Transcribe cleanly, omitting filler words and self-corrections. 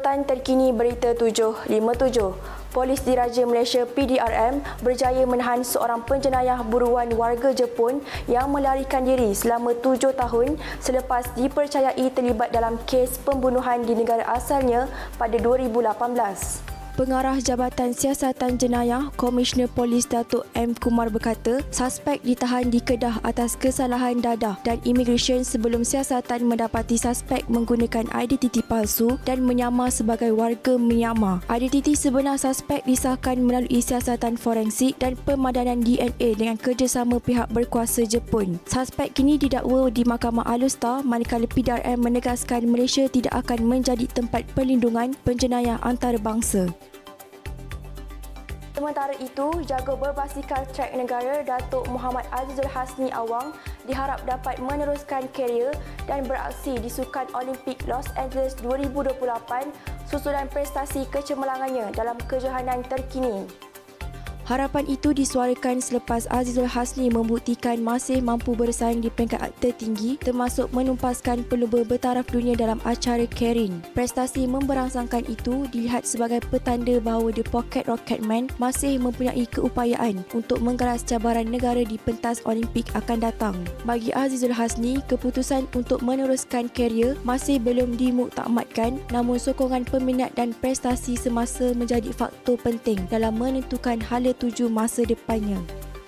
Jawatan terkini Berita 757. Polis Diraja Malaysia PDRM berjaya menahan seorang penjenayah buruan warga Jepun yang melarikan diri selama 7 tahun selepas dipercayai terlibat dalam kes pembunuhan di negara asalnya pada 2018. Pengarah Jabatan Siasatan Jenayah Komisioner Polis Datuk M. Kumar berkata, suspek ditahan di Kedah atas kesalahan dadah dan imigresen sebelum siasatan mendapati suspek menggunakan identiti palsu dan menyamar sebagai warga Myanmar. Identiti sebenar suspek disahkan melalui siasatan forensik dan pemadanan DNA dengan kerjasama pihak berkuasa Jepun. Suspek kini didakwa di Mahkamah Alustar manakala PDRM menegaskan Malaysia tidak akan menjadi tempat perlindungan penjenayah antarabangsa. Sementara itu, jago berbasikal trek negara Datuk Muhammad Azizul Hasni Awang diharap dapat meneruskan kerjaya dan beraksi di Sukan Olimpik Los Angeles 2028 susulan prestasi kecemerlangannya dalam kejohanan terkini. Harapan itu disuarakan selepas Azizul Hasni membuktikan masih mampu bersaing di peringkat tertinggi termasuk menumpaskan pelumba bertaraf dunia dalam acara Keirin. Prestasi memberangsangkan itu dilihat sebagai petanda bahawa The Pocket Rocketman masih mempunyai keupayaan untuk menggaras cabaran negara di pentas Olimpik akan datang. Bagi Azizul Hasni, keputusan untuk meneruskan kerjaya masih belum dimuktamadkan, namun sokongan peminat dan prestasi semasa menjadi faktor penting dalam menentukan hala tuju masa depannya.